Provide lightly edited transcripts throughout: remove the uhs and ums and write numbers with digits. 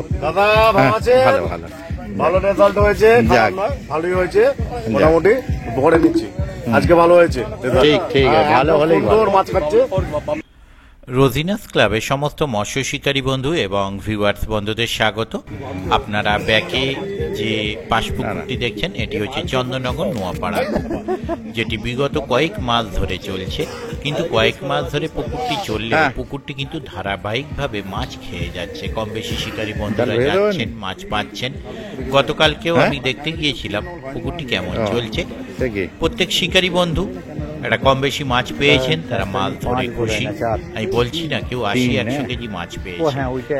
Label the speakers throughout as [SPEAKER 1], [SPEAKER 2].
[SPEAKER 1] দাদা ভালো আছে?
[SPEAKER 2] ভালো ভালো
[SPEAKER 1] ভালো রেজাল্ট হয়েছে, খারাপ নয়, ভালোই হয়েছে মোটামুটি। ভরে দিচ্ছি, আজকে ভালো হয়েছে।
[SPEAKER 2] ঠিক ঠিক আছে, ভালো হলেই ভালো।
[SPEAKER 1] সুন্দর মাছ খাচ্ছে।
[SPEAKER 3] রোজিনাস ক্লাবের সমস্ত মৎস্য শিকারী বন্ধু এবং ভিউয়ার্স বন্ধুদের স্বাগত। আপনারা ব্যাকে যে পাশ পুকুরটি দেখছেন এটি হচ্ছে চন্দননগর নোয়াপাড়া, যেটি বিগত কয়েক মাস ধরে চলছে। কিন্তু কয়েক মাস ধরে পুকুরটি চললেও পুকুরটি কিন্তু ধারাবাহিকভাবে মাছ খেয়ে যাচ্ছে। কম বেশি শিকারী বন্ধুরা যাচ্ছেন, মাছ পাচ্ছেন। গতকালকেও আমি দেখতে গিয়েছিলাম পুকুরটি কেমন চলছে। প্রত্যেক শিকারী বন্ধু একটা কম বেশি মাছ পেয়েছেন, তারা মাছ ধরে খুশি। আমি বলছি না কেউ 80-100 কেজি মাছ পেয়েছে।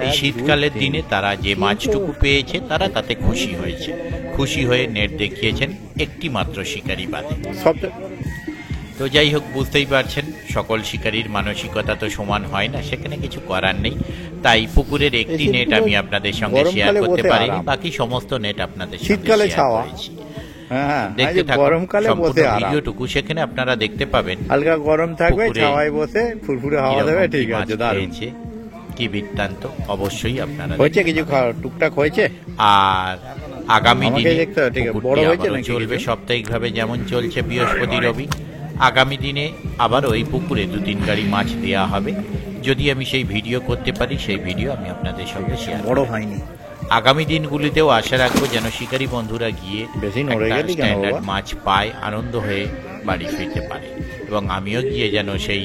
[SPEAKER 3] এই শীতকালের দিনে তারা যে মাছটুকু পেয়েছে তারা তাতে খুশি হয়েছে। খুশি হয়ে নেট দেখিয়েছেন একটি মাত্র শিকারি বাদে। তো যাই হোক, বুঝতেই পারছেন সকল শিকারীর মানসিকতা তো সমান হয় না, সেখানে কিছু করার নেই। তাই পুকুরের একটি নেট আমি আপনাদের সঙ্গে শেয়ার করতে পারিনি, বাকি সমস্ত নেট আপনাদের সঙ্গে শেয়ার করেছি। দেখতে থাকুন সম্পূর্ণ ভিডিওটুকু, সেখানে আপনারা দেখতে পাবেন
[SPEAKER 2] হালকা গরম থাকবে, ছাওয়ায় বসে ফুরফুরে হাওয়া দেবে। ঠিক আছে, দারুণ।
[SPEAKER 3] কি বৃত্তান্ত অবশ্যই আপনারা
[SPEAKER 2] হয়েছে, কিছু টুকটাক হয়েছে।
[SPEAKER 3] আর আগামী দিনে
[SPEAKER 2] বড় হয়েছে
[SPEAKER 3] চলবে সাপ্তাহিকভাবে যেমন চলছে বৃহস্পতি রবি। আগামী দিনে আবার ওই পুকুরে 2-3 গাড়ি মাছ দেওয়া হবে। যদি আমি সেই ভিডিও করতে পারি, সেই ভিডিও আমি আপনাদের সঙ্গে শেয়ার
[SPEAKER 2] বড় হয়নি।
[SPEAKER 3] আগামী দিনগুলিতেও আশা রাখবো যেন শিকারী বন্ধুরা গিয়ে স্ট্যান্ডার্ড মাছ পায়, আনন্দ হয়ে বাড়ি ফিরতে পারে, এবং আমিও গিয়ে যেন সেই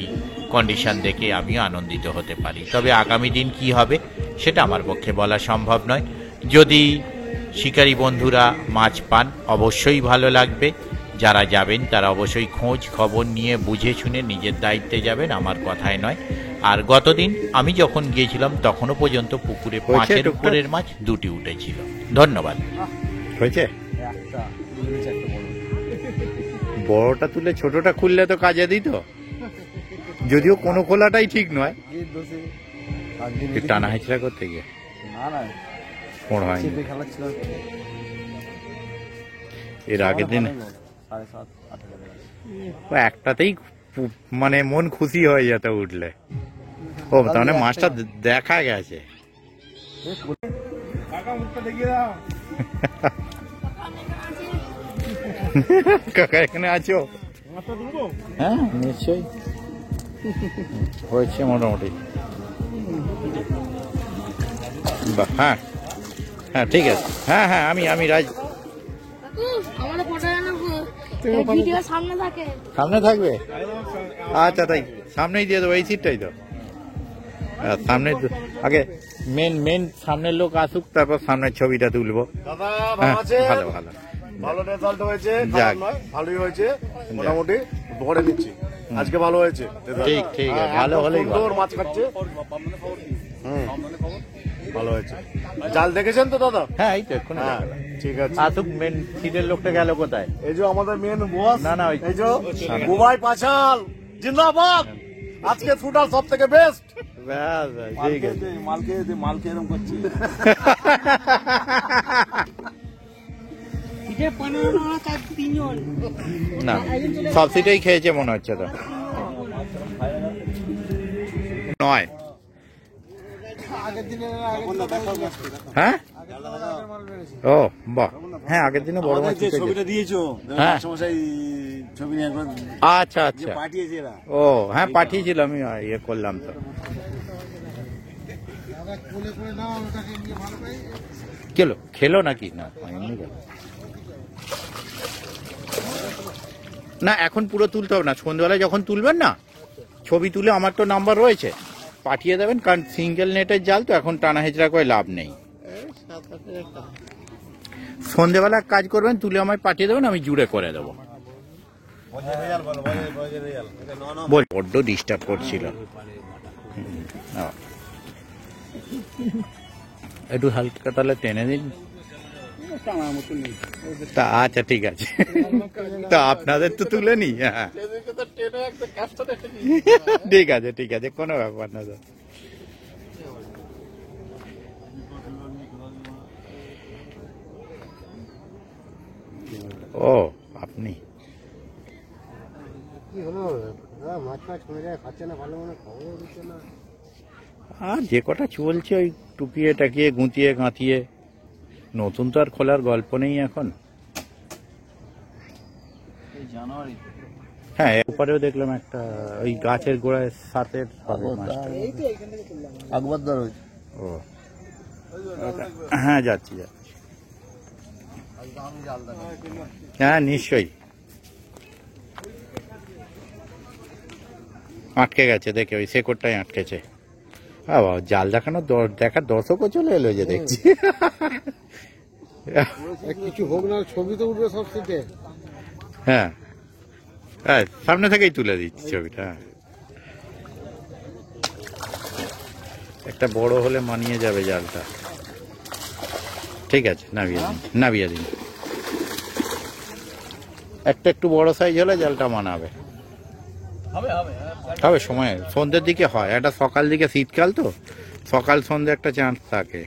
[SPEAKER 3] কন্ডিশন দেখে আমিও আনন্দিত হতে পারি। তবে আগামী দিন কি হবে সেটা আমার পক্ষে বলা সম্ভব নয়। যদি শিকারী বন্ধুরা মাছ পান অবশ্যই ভালো লাগবে। যারা যাবেন তারা অবশ্যই খোঁজ খবর নিয়ে বুঝে শুনে নিজের দায়িত্বে যাবেন, আমার কথায় নয়। আর গতদিন আমি যখন গিয়েছিলাম তখনও পর্যন্ত পুকুরে 5-এর উপরের মাছ 2টি উঠেছিল। ধন্যবাদ।
[SPEAKER 2] হয়েছে, বড়টা তুলে ছোটটা খুললে তো কাজে দিত। যদিও কোনো খোলাটাই ঠিক নয়, টানা হেঁচড়া করতে গিয়ে এর আগের দিন একটাতেই মানে মন খুশি হয়ে যেত উঠলে। ও তাহলে মাছটা দেখা গেছে। কাকা এখানে আছো? হ্যাঁ নিশ্চয়ই হয়েছে মোটামুটি। হ্যাঁ হ্যাঁ ঠিক আছে। হ্যাঁ হ্যাঁ আমি রাজ। সামনে থাকবে? আচ্ছা তাই সামনেই দিয়ে দেবো, এই সিটটাই তো সামনে। আগে মেন সামনের লোক আসুক, তারপর সামনের ছবিটা তুলবো।
[SPEAKER 1] দাদা ভালো আছে?
[SPEAKER 2] ভালো ভালো
[SPEAKER 1] ভালো রেজাল্ট হয়েছে, খারাপ নয়, ভালোই হয়েছে মোটামুটি। ভরে দিচ্ছি, আজকে ভালো হয়েছে।
[SPEAKER 2] ঠিক ঠিক আছে, ভালো হলেই ভালো।
[SPEAKER 1] সুন্দর মাছ খাচ্ছে। ভালো হয়েছে। জাল দেখেছেন তো দাদা?
[SPEAKER 2] হ্যাঁ এই তো এক্ষুনি।
[SPEAKER 1] ঠিক আছে,
[SPEAKER 2] আসুক। মেন সিটের লোকটা গেল কোথায়?
[SPEAKER 1] এই যে আমাদের মেন বস।
[SPEAKER 2] না না,
[SPEAKER 1] এই যে বুবাই পাছাল জিন্দাবাদ। আজকে ফুটাল সব থেকে বেস্ট।
[SPEAKER 2] ঠিক আছে,
[SPEAKER 1] মালকে এরকম করছে।
[SPEAKER 2] না সব সিটেই খেয়েছে মনে হচ্ছে তো। নয় হ্যাঁ, ও বাহ, হ্যাঁ আগের দিনে বড় মাছ
[SPEAKER 1] ছবিটা দিয়েছো?
[SPEAKER 2] হ্যাঁ
[SPEAKER 1] ছবি নিয়ে
[SPEAKER 2] আচ্ছা আচ্ছা, ও হ্যাঁ পাঠিয়েছিল, আমি ইয়ে করলাম তো। খেলো নাকি? না এমনি গেল না, এখন পুরো তুলতে হবে না। সন্ধ্যাবেলায় যখন তুলবেন না, ছবি তুলে আমার তো নাম্বার রয়েছে, পাঠিয়ে দেবেন। কারণ সিঙ্গেল নেটের জাল তো, এখন টানা হেঁচড়া করে লাভ নেই। সন্ধ্যেবেলা কাজ করবেন, তুলে আমায় পাঠিয়ে দেবেন, আমি জুড়ে করে দেবো। বড্ড ডিস্টার্ব করছিল। একটু হালকা তাহলে টেনে দিন। তা আচ্ছা ঠিক আছে, তা আপনাদের তো তুলে নি। হ্যাঁ ঠিক আছে ঠিক আছে, কোনো ব্যাপার না। ও আপনি
[SPEAKER 4] কি হলো? মাছ ফাছ খাচ্ছে না, ভালো মনে খবর দিচ্ছে না।
[SPEAKER 2] আর যে কটা চলছে ওই টুকিয়ে টাকিয়ে গুঁতিয়ে গাঁতিয়ে, নতুন তো আর খোলার গল্প নেই এখন। হ্যাঁ, এরপরেও দেখলাম একটা ওই গাছের গোড়ায় সাতের
[SPEAKER 1] আকবরদার হয়েছে।
[SPEAKER 2] ও হ্যাঁ, যাচ্ছি যাচ্ছি। হ্যাঁ নিশ্চয়ই আটকে গেছে, দেখে ওই শেকড়টাই আটকেছে। বাবা, জাল দেখানো দেখার দর্শকও চলে এলো যে দেখছি।
[SPEAKER 1] কিছু হোক না, ছবি তো উঠবে সব সিটে।
[SPEAKER 2] হ্যাঁ হ্যাঁ, সামনে থেকেই তুলে দিচ্ছি ছবিটা। হ্যাঁ, একটা বড় হলে মানিয়ে যাবে জালটা। ঠিক আছে, নামিয়ে দিন, নামিয়ে দিন। একটা একটু বড় সাইজ হলে জালটা মানাবে। হবে সময় সন্ধ্যের দিকে হয়, একটা সকাল দিকে, শীতকাল তো সকাল সন্ধ্যে একটা চান্স থাকে।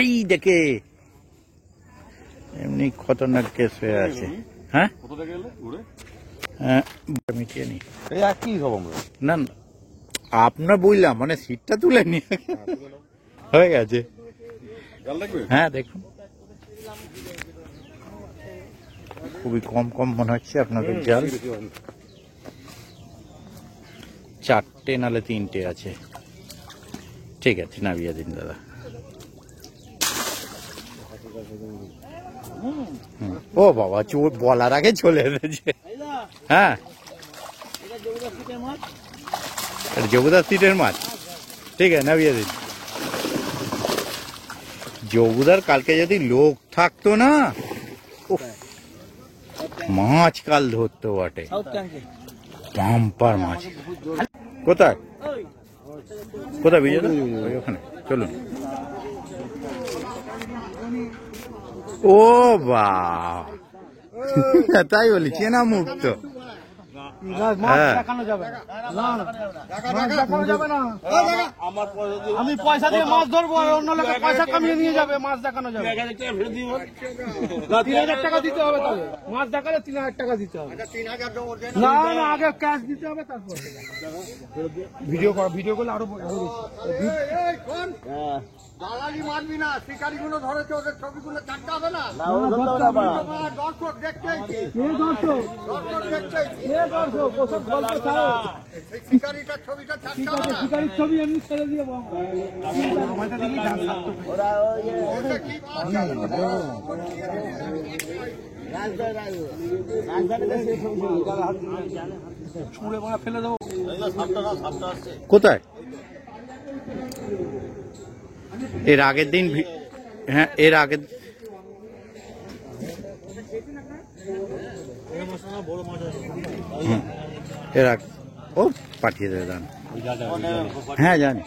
[SPEAKER 2] এই দেখে এমনি খতরনাক কেস হয়ে আছে। হ্যাঁ মিটিয়ে নি
[SPEAKER 1] একই সব আমরা।
[SPEAKER 2] না না, আপনার বুঝলাম, মানে সিটটা তুলে নি হয়ে গেছে। হ্যাঁ দেখুন, খুবই কম কম মনে হচ্ছে আপনাদের জাল। 4টে নালে 3টে আছে। ঠিক আছে, নামিয়ে দিন দাদা। ও বাবা, চোর বলার আগে চলে এসেছে। হ্যাঁ, জবুদার সিটের মাছ। ঠিক আছে, নামিয়ে দিন। জবুদার কালকে যদি লোক থাকতো না, উফ, মাছ কাল ধরতো বটে, পাম্পার মাছ। কোথায় কোথায় বিজয়? ওই ওখানে, চলুন। ও বা, তাই বলি, চেনা মুখ তো।
[SPEAKER 1] আমি পয়সা দিয়ে মাছ ধরবো, আর অন্য লোকের পয়সা কামিয়ে নিয়ে যাবে, মাছ দেখানো যাবে। 3,000 টাকা দিতে হবে, তবে মাছ দেখালে 3,000 টাকা দিতে হবে। না না, আগে ক্যাশ দিতে হবে, তারপর ভিডিও করলে আরো বেশি। দালালি মানবি না, শিকারি গুলো ধরেছে, ওদের ছবিগুলো ছাড়তে হবে না। দর্শক দেখতেই, শিকারিটার ছবিটা ছাড়তে হবে না। শিকারির ছবি এমনি ছেড়ে দিয়ে ফেলে দেবো।
[SPEAKER 2] কোথায়? এর আগের দিন, হ্যাঁ এর আগের, এর আগে ও পাঠিয়ে দেবে দান। হ্যাঁ জানি।